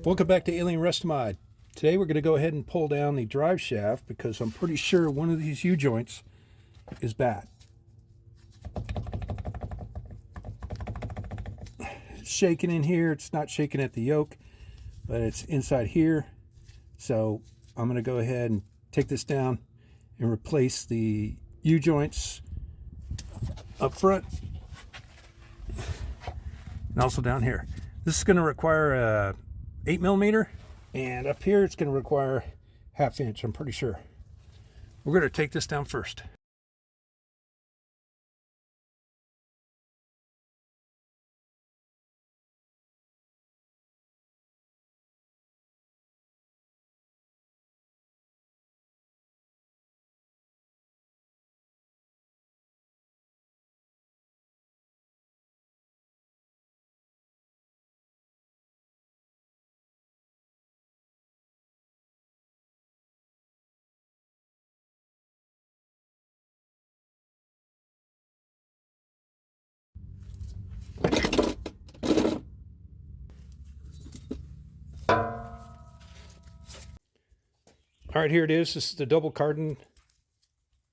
Welcome back to Alien Restomod. Today we're going to go ahead and pull down the drive shaft because I'm pretty sure one of these U-joints is bad. It's shaking in here. It's not shaking at the yoke, but it's inside here. So I'm going to go ahead and take this down and replace the U-joints up front and also down here. This is going to require a 8mm, and up here it's going to require 1/2 inch, I'm pretty sure. We're going to take this down first. All right, here it is. This is the double cardan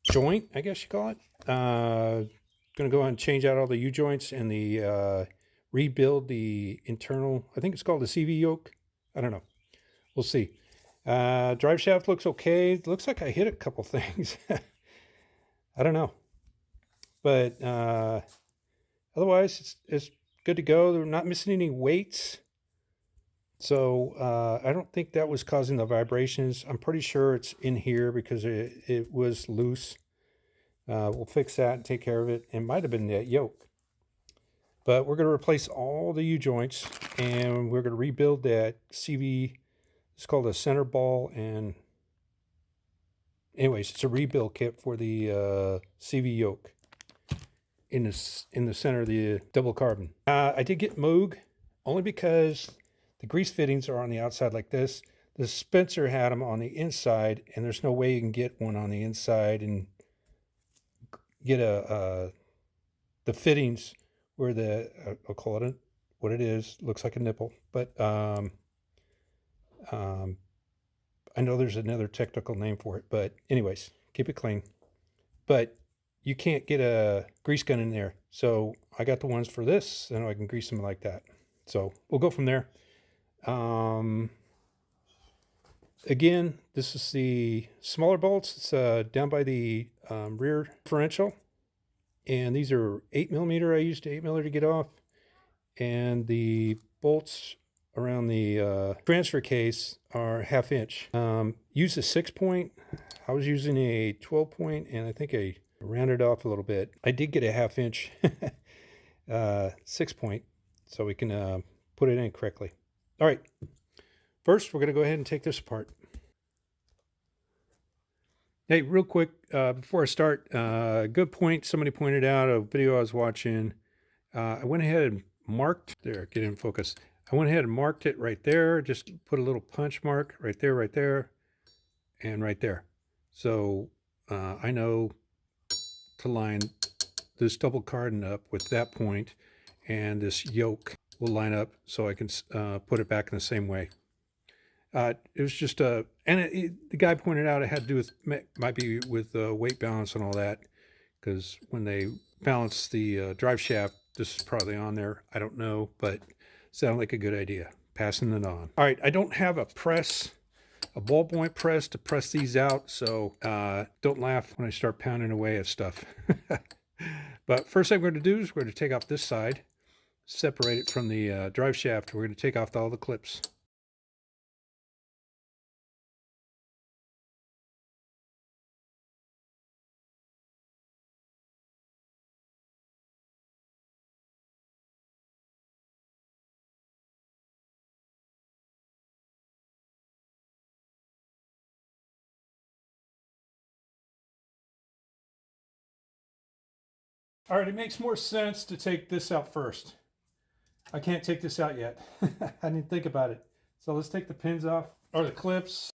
joint, I guess you call it. Going to go ahead and change out all the U-joints and the rebuild the internal, I think it's called the CV yoke. I don't know. We'll see. Drive shaft looks okay. It looks like I hit a couple things. I don't know. But otherwise, it's good to go. They're not missing any weights. So I don't think that was causing the vibrations. I'm pretty sure it's in here because it was loose. We'll fix that and take care of it. It might have been that yoke. But we're going to replace all the U-joints, and we're going to rebuild that CV. It's called a center ball. And anyways, it's a rebuild kit for the CV yoke in the center of the double carbon. I did get Moog only because the grease fittings are on the outside like this. The Spencer had them on the inside, and there's no way you can get one on the inside and get the fittings where the I'll call it what it is. Looks like a nipple, but I know there's another technical name for it. But anyways, keep it clean. But you can't get a grease gun in there, so I got the ones for this, and I can grease them like that. So we'll go from there. Again, this is the smaller bolts. It's down by the rear differential, and these are 8mm. I used 8mm to get off, and the bolts around the transfer case are 1/2 inch. Use a 6-point. I was using a 12-point, and I think I rounded off a little bit. I did get a 1/2 inch 6-point, so we can put it in correctly. All right, first we're going to go ahead and take this apart. Hey, real quick, before I start, good point somebody pointed out, a video I was watching. I went ahead and marked, there, get in focus. I went ahead and marked it right there, just put a little punch mark right there, and right there. So I know to line this double cardan up with that point, and this yoke will line up so I can put it back in the same way. It was just the guy pointed out it had to do with, might be with weight balance and all that, because when they balance the drive shaft, this is probably on there. I don't know, but sounded like a good idea. Passing it on. All right, I don't have a ballpoint press to press these out, so don't laugh when I start pounding away at stuff. But first thing we're going to do is we're going to take off this side, separate it from the drive shaft. We're going to take off all the clips. All right, it makes more sense to take this out first. I can't take this out yet. I didn't think about it. So let's take the pins off, or the clips.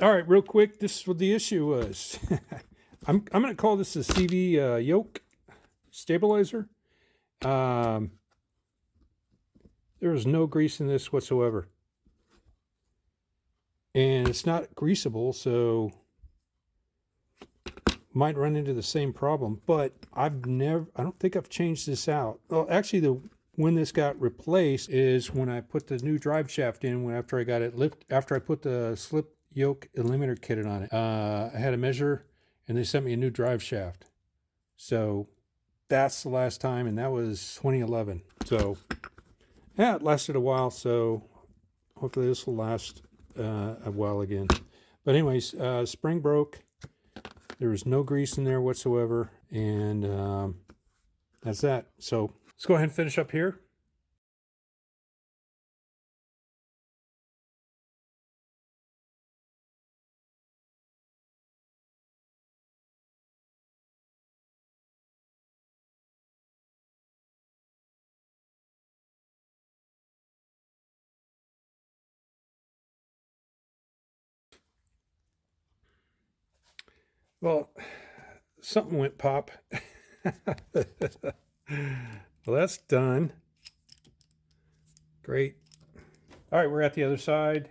All right, real quick, this is what the issue was. I'm going to call this a CV yoke stabilizer. There is no grease in this whatsoever. And it's not greasable, so might run into the same problem. But I don't think I've changed this out. Well, actually, when this got replaced is when I put the new drive shaft in. After I got it after I put the slip yoke eliminator kit on it. I had a measure, and they sent me a new drive shaft. So that's the last time, and that was 2011. So yeah, it lasted a while. So hopefully this will last a while again. But anyways, spring broke. There was no grease in there whatsoever, and that's that. So let's go ahead and finish up here. Well, something went pop. Well, that's done. Great. All right, we're at the other side.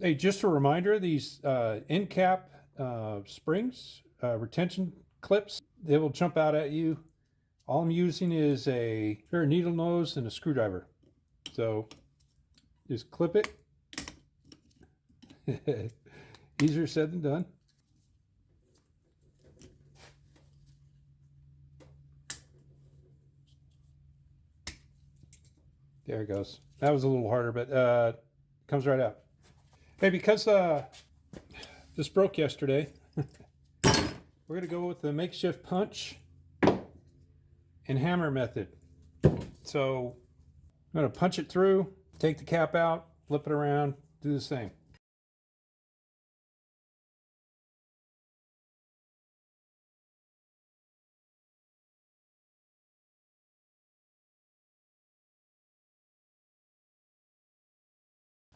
Hey, just a reminder, these end cap springs, retention clips, they will jump out at you. All I'm using is a pair of needle nose and a screwdriver. So just clip it. Easier said than done. There it goes. That was a little harder, but comes right out. Hey, because this broke yesterday, we're going to go with the makeshift punch and hammer method. So I'm going to punch it through, take the cap out, flip it around, do the same.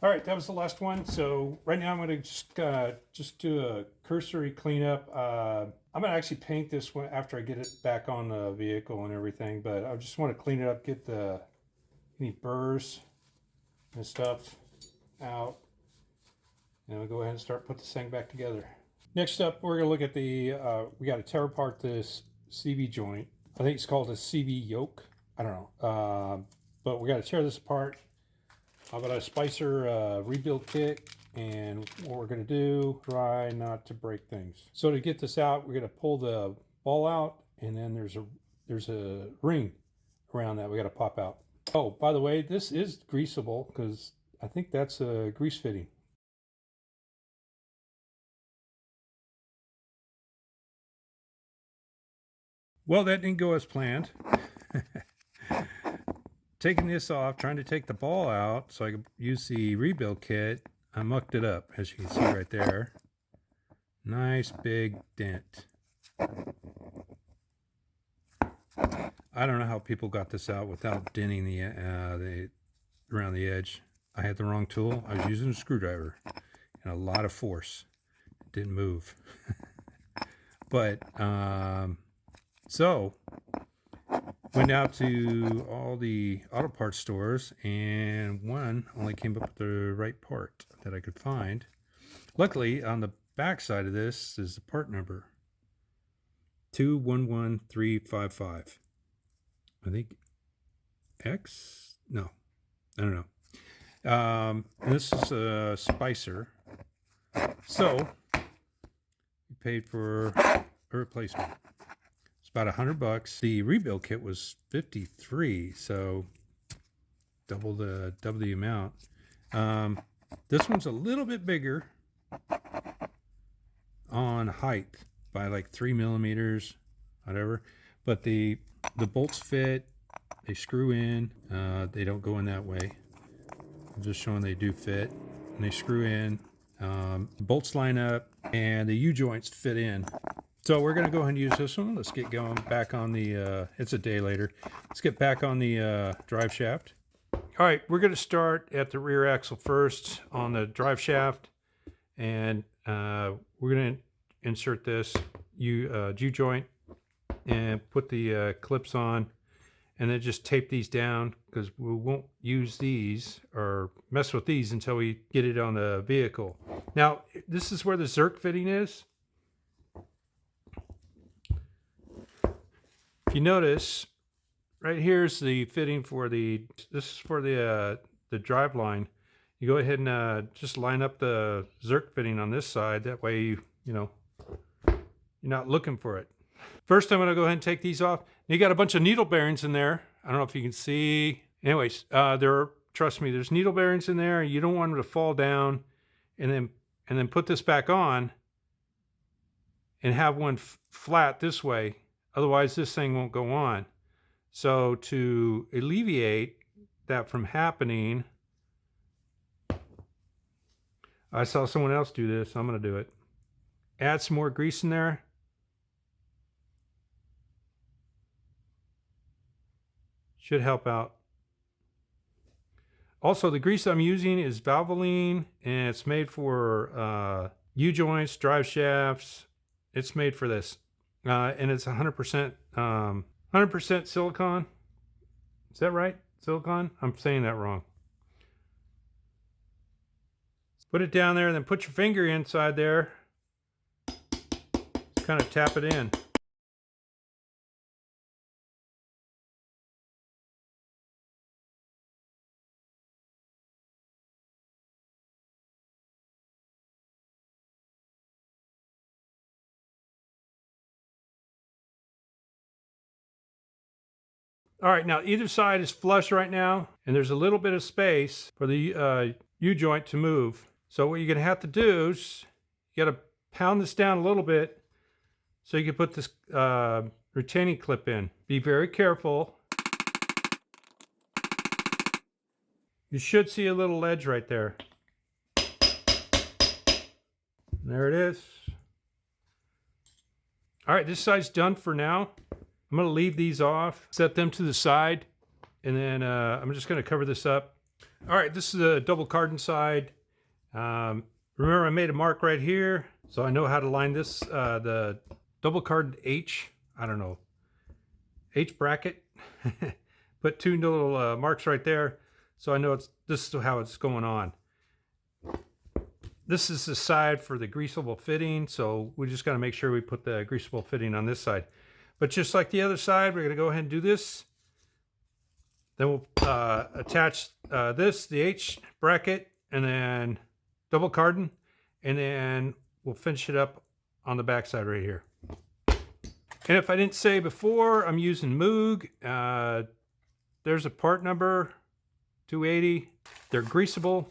All right, that was the last one. So right now I'm going to just do a cursory cleanup. I'm going to actually paint this one after I get it back on the vehicle and everything, but I just want to clean it up, get any burrs and stuff out, and we'll go ahead and start put this thing back together. Next up, we're going to look at we got to tear apart this CV joint. I think it's called a CV yoke. I don't know, but we got to tear this apart. I've got a Spicer rebuild kit, and what we're going to do, try not to break things. So to get this out, we're going to pull the ball out, and then there's a ring around that we got to pop out. Oh, by the way, this is greasable because I think that's a grease fitting. Well, that didn't go as planned. Taking this off, trying to take the ball out so I could use the rebuild kit, I mucked it up, as you can see right there. Nice big dent. I don't know how people got this out without denting the around the edge. I had the wrong tool. I was using a screwdriver and a lot of force. It didn't move. But so went out to all the auto parts stores, and one only came up with the right part that I could find. Luckily, on the back side of this is the part number 211355. I think X? No, I don't know. This is a Spicer. So we paid for a replacement. About $100. The rebuild kit was $53, so double the amount. This one's a little bit bigger on height by like 3 millimeters, whatever. But the bolts fit. They screw in. They don't go in that way. I'm just showing they do fit, and they screw in. The bolts line up, and the U-joints fit in. So we're going to go ahead and use this one. Let's get going back on the, it's a day later. Let's get back on the drive shaft. All right, we're going to start at the rear axle first on the drive shaft, and we're going to insert this U-joint and put the clips on, and then just tape these down because we won't use these or mess with these until we get it on the vehicle. Now, this is where the Zerk fitting is. If you notice, right here's the fitting for this is for the drive line. You go ahead and just line up the Zerk fitting on this side. That way, you know, you're not looking for it. First, I'm going to go ahead and take these off. You got a bunch of needle bearings in there. I don't know if you can see. Anyways, trust me, there's needle bearings in there. You don't want them to fall down, and then put this back on and have one flat this way. Otherwise, this thing won't go on. So to alleviate that from happening, I saw someone else do this. I'm going to do it. Add some more grease in there. Should help out. Also, the grease I'm using is Valvoline, and it's made for U-joints, drive shafts. It's made for this. And it's 100% silicone. Is that right? Silicone? I'm saying that wrong. Put it down there and then put your finger inside there. Kind of tap it in. All right, now either side is flush right now, and there's a little bit of space for the U-joint to move. So what you're going to have to do is you got to pound this down a little bit so you can put this retaining clip in. Be very careful. You should see a little ledge right there. There it is. All right, this side's done for now. I'm going to leave these off, set them to the side, and then I'm just going to cover this up. All right, this is the double cardan side. Remember, I made a mark right here, so I know how to line this, the double cardan H, I don't know, H bracket. Put two little marks right there, so I know this is how it's going on. This is the side for the greasable fitting, so we just got to make sure we put the greasable fitting on this side. But just like the other side, we're going to go ahead and do this. Then we'll attach the H bracket, and then double cardan, and then we'll finish it up on the back side right here. And if I didn't say before, I'm using Moog. There's a part number, 280. They're greasable.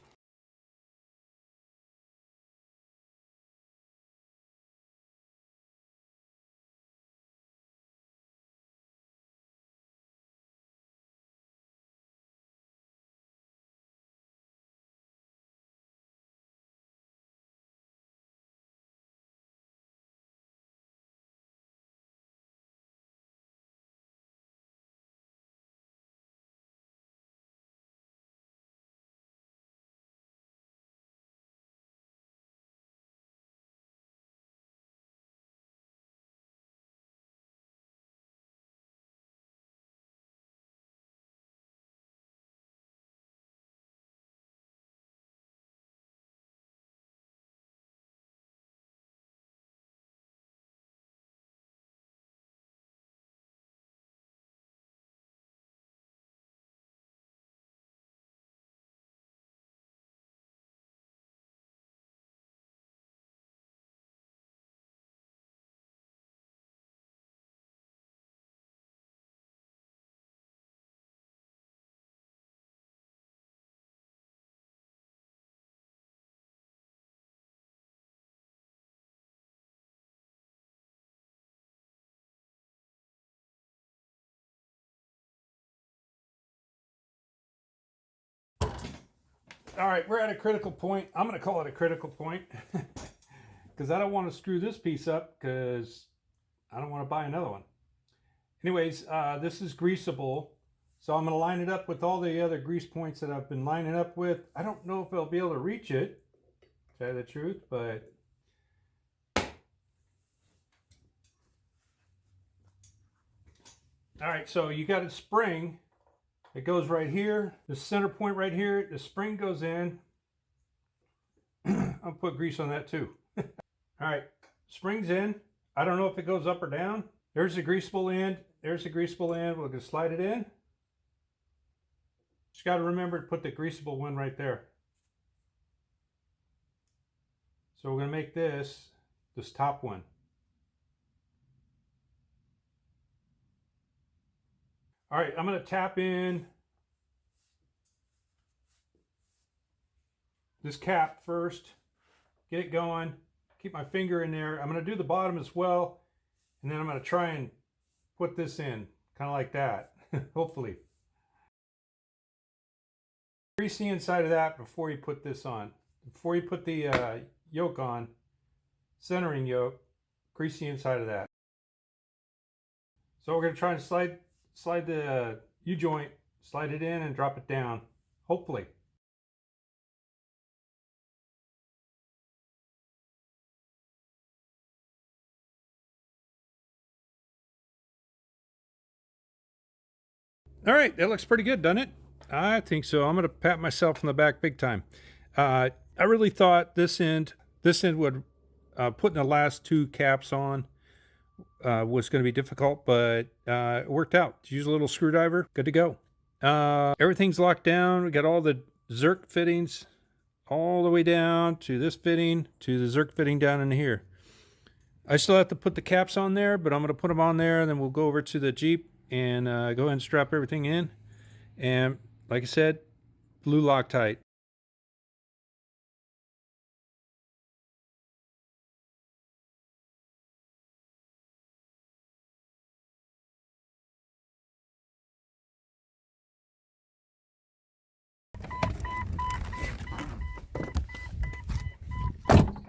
All right, we're at a critical point. I'm going to call it a critical point because I don't want to screw this piece up because I don't want to buy another one. Anyways, this is greasable. So I'm going to line it up with all the other grease points that I've been lining up with. I don't know if I'll be able to reach it, to tell you the truth, but all right, so you got a spring. It goes right here. The center point right here, the spring goes in. I'll put grease on that too. All right, spring's in. I don't know if it goes up or down. There's the greasable end. There's the greasable end. We're gonna slide it in. Just got to remember to put the greasable one right there. So we're gonna make this top one. All right, I'm gonna tap in this cap first, get it going, keep my finger in there. I'm gonna do the bottom as well, and then I'm gonna try and put this in, kind of like that, hopefully. Grease the inside of that before you put this on. Before you put the yoke on, centering yoke, grease the inside of that. So we're gonna try and slide the U-joint, slide it in and drop it down, hopefully. All right, that looks pretty good, doesn't it? I think so. I'm going to pat myself on the back big time. I really thought this end would, putting the last two caps on was going to be difficult, but it worked out. Use a little screwdriver, good to go. Everything's locked down. We got all the Zerk fittings all the way down to this fitting, to the Zerk fitting down in here. I still have to put the caps on there, but I'm going to put them on there, and then we'll go over to the Jeep and go ahead and strap everything in. And like I said, blue Loctite.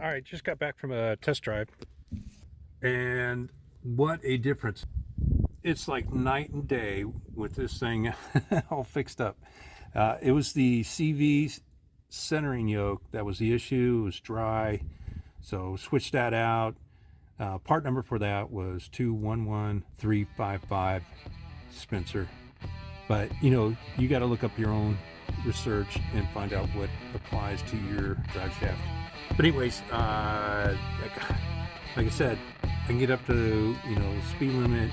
All right, just got back from a test drive, and what a difference. It's like night and day with this thing all fixed up. It was the CV centering yoke that was the issue. It was dry, so switched that out. Part number for that was 211355 Spencer. But you know, you got to look up your own research and find out what applies to your drive shaft. But anyways, like I said, I can get up to, you know, speed limit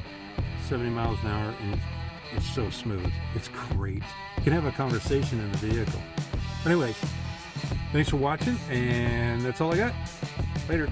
70 miles an hour, and it's so smooth. It's great. You can have a conversation in the vehicle. But anyways, thanks for watching, and that's all I got. Later.